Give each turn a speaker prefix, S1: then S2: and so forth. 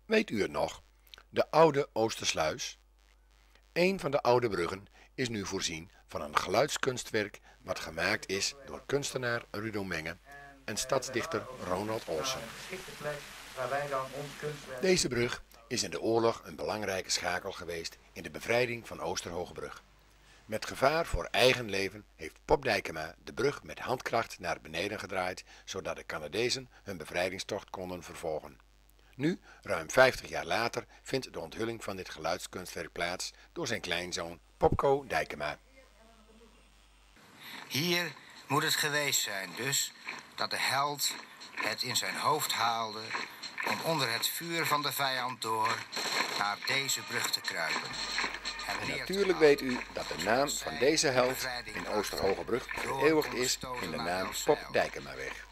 S1: Weet u het nog? De oude Oostersluis? Een van de oude bruggen is nu voorzien van een geluidskunstwerk wat gemaakt is door kunstenaar Rudo Menge en stadsdichter Ronald Olsen. Deze brug is in de oorlog een belangrijke schakel geweest in de bevrijding van Oosterhoogebrug. Met gevaar voor eigen leven heeft Pop Dijkema de brug met handkracht naar beneden gedraaid, zodat de Canadezen hun bevrijdingstocht konden vervolgen. Nu, ruim 50 jaar later, vindt de onthulling van dit geluidskunstwerk plaats door zijn kleinzoon Popco Dijkema.
S2: Hier moet het geweest zijn dus dat de held het in zijn hoofd haalde om onder het vuur van de vijand door naar deze brug te kruipen.
S1: En natuurlijk weet u dat de naam van deze held in Oosterhoogebrug vereeuwigd is in de naam Pop Dijkemaweg.